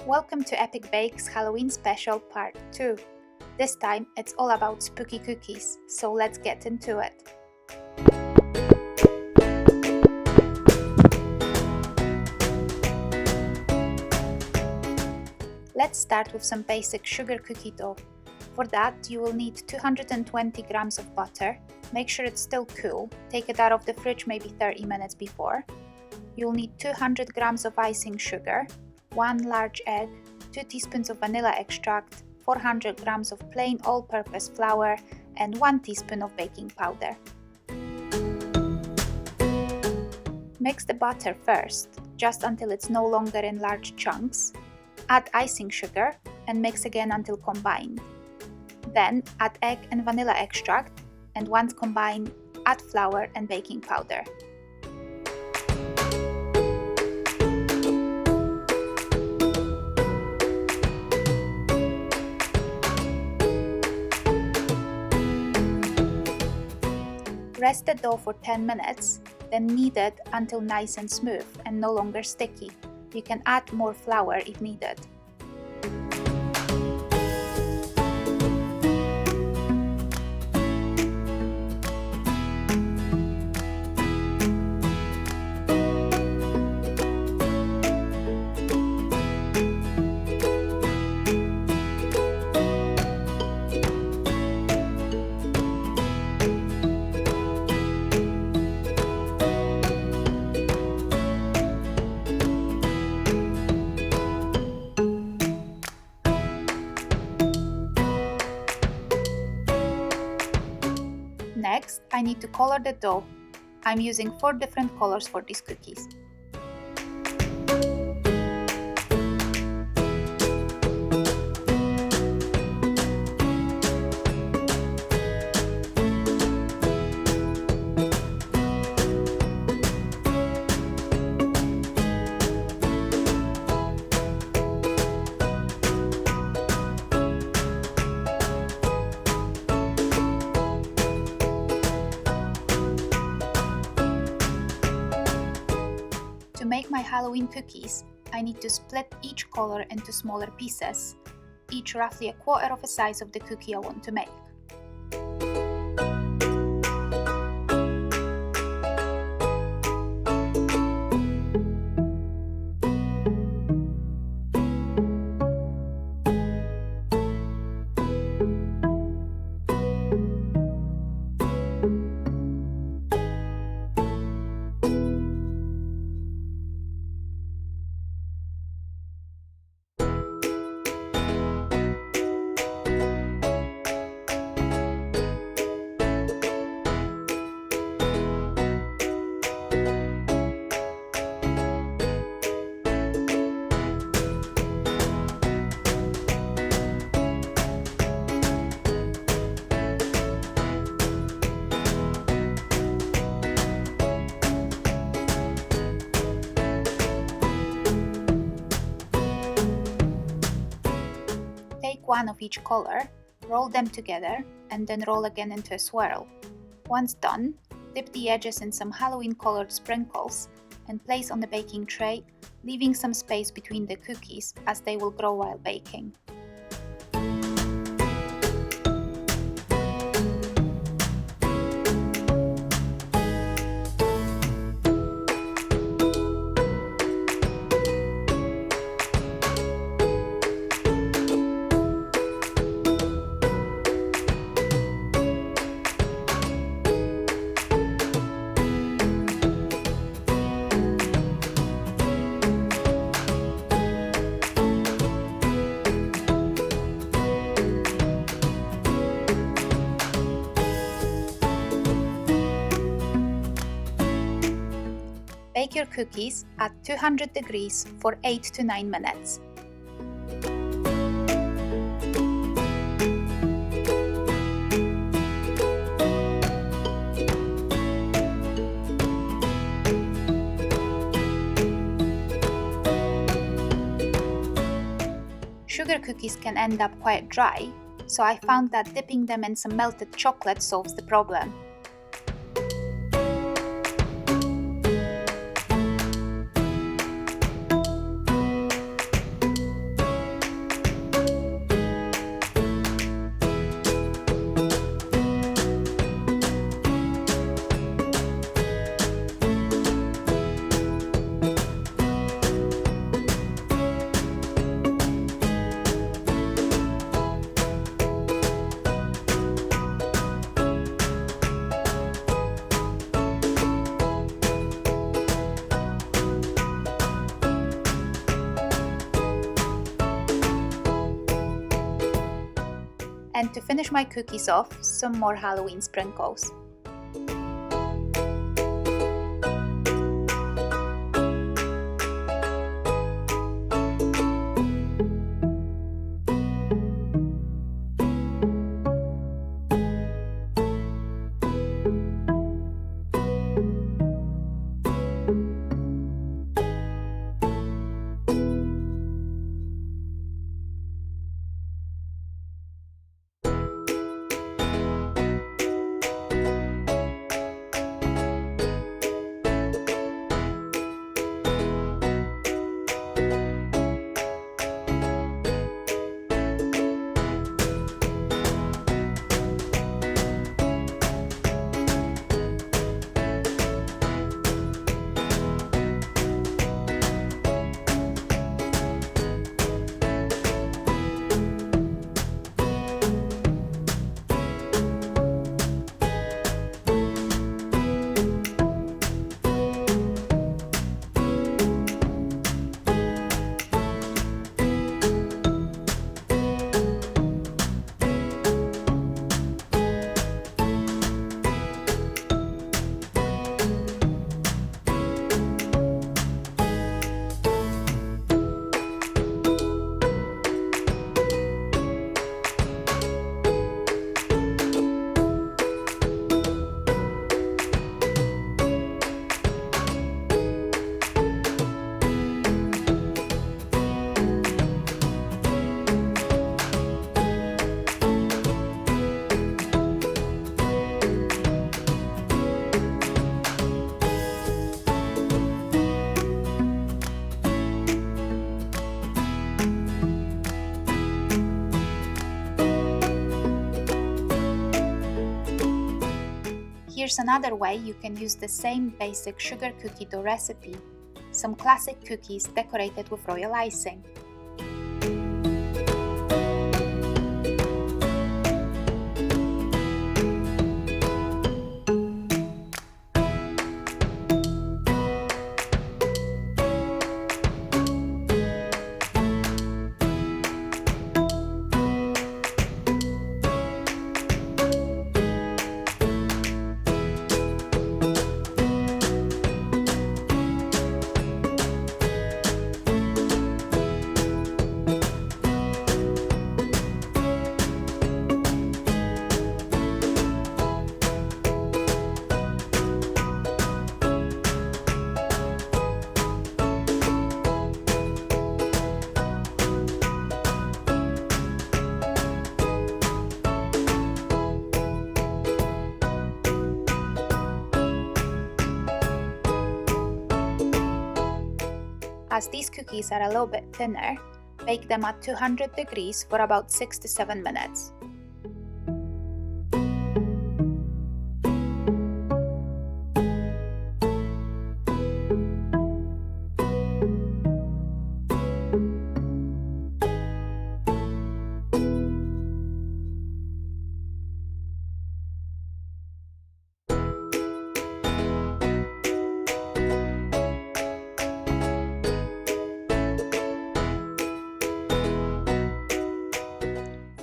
Welcome to Epic Bakes Halloween Special Part 2. This time it's all about spooky cookies, so let's get into it. Let's start with some basic sugar cookie dough. For that, you will need 220 grams of butter. Make sure it's still cool. Take it out of the fridge maybe 30 minutes before. You'll need 200 grams of icing sugar, 1 large egg, 2 teaspoons of vanilla extract, 400 grams of plain all-purpose flour, and 1 teaspoon of baking powder. Mix the butter first, just until it's no longer in large chunks. Add icing sugar and mix again until combined. Then add egg and vanilla extract, and once combined, add flour and baking powder. Rest the dough for 10 minutes, then knead it until nice and smooth and no longer sticky. You can add more flour if needed. Next, I need to color the dough. I'm using 4 different colors for these cookies. To make my Halloween cookies, I need to split each color into smaller pieces, each roughly a quarter of the size of the cookie I want to make. Take one of each color, roll them together, and then roll again into a swirl. Once done, dip the edges in some Halloween-colored sprinkles and place on the baking tray, leaving some space between the cookies as they will grow while baking. Bake your cookies at 200 degrees for 8 to 9 minutes. Sugar cookies can end up quite dry, so I found that dipping them in some melted chocolate solves the problem. And to finish my cookies off, some more Halloween sprinkles. Here's another way you can use the same basic sugar cookie dough recipe. Some classic cookies decorated with royal icing. As these cookies are a little bit thinner, bake them at 200 degrees for about 6 to 7 minutes.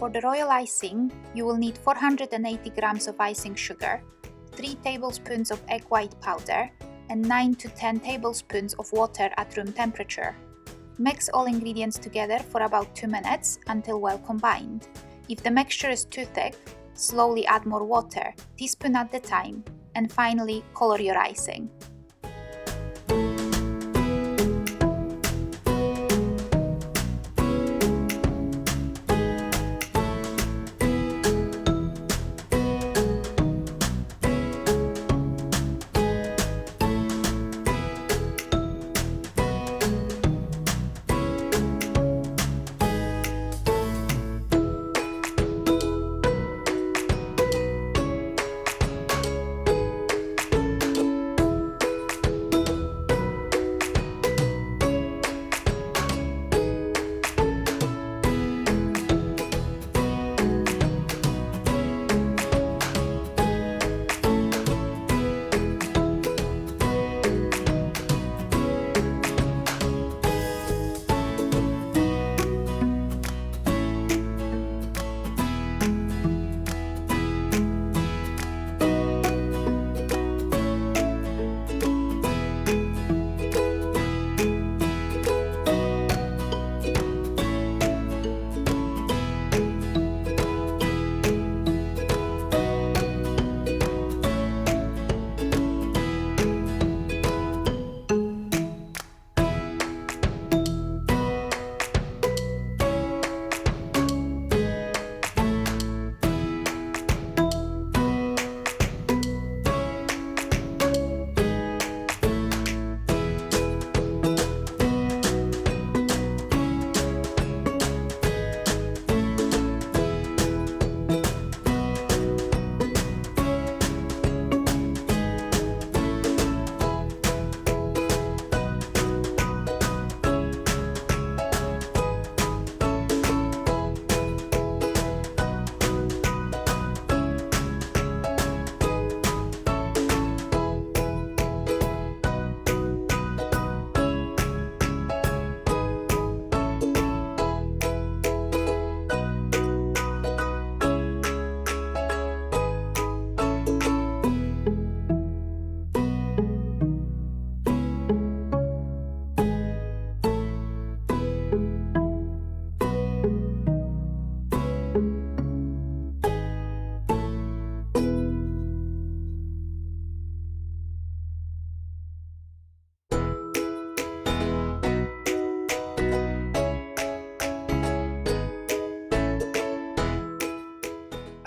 For the royal icing, you will need 480 grams of icing sugar, 3 tablespoons of egg white powder, and 9 to 10 tablespoons of water at room temperature. Mix all ingredients together for about 2 minutes until well combined. If the mixture is too thick, slowly add more water, teaspoon at a time, and finally color your icing.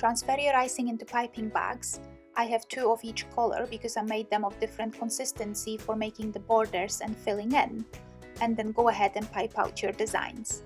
transfer your icing into piping bags. I have 2 of each color because I made them of different consistency for making the borders and filling in. And then go ahead and pipe out your designs.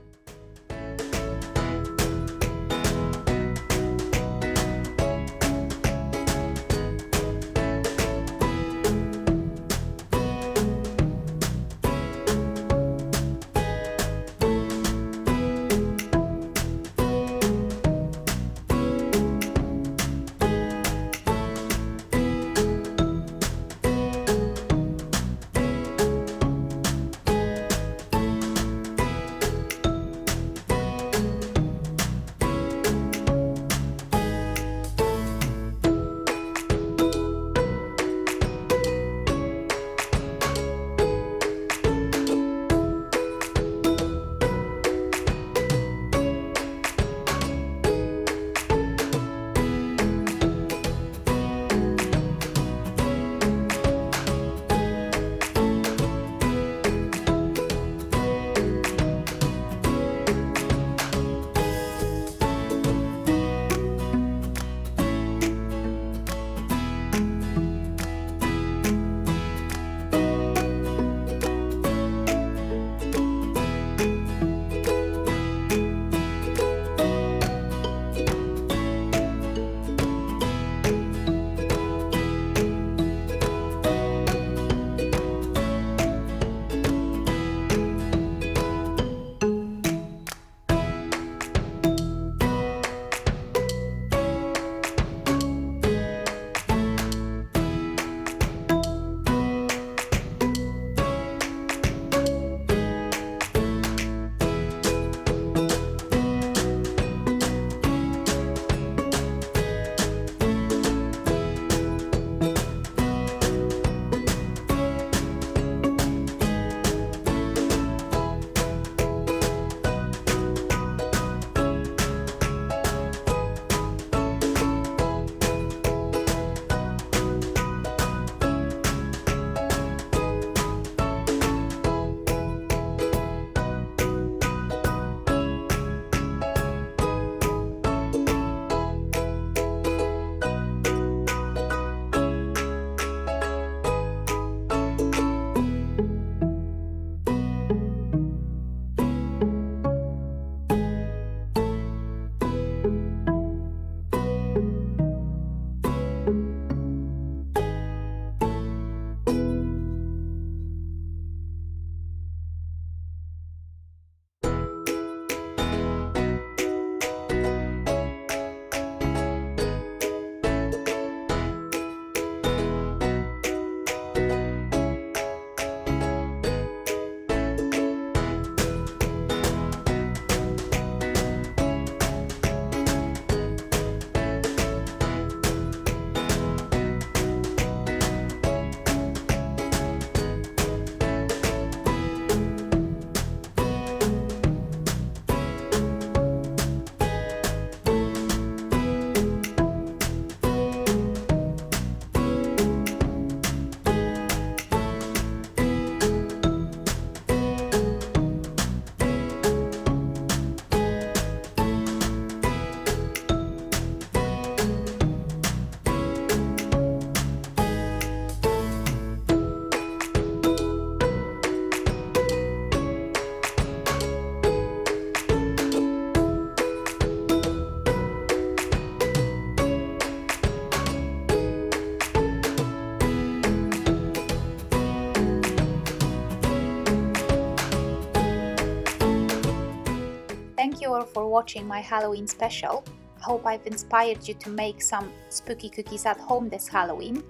Thank you all for watching my Halloween special. I hope I've inspired you to make some spooky cookies at home this Halloween.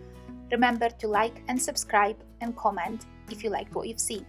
Remember to like and subscribe and comment if you liked what you've seen.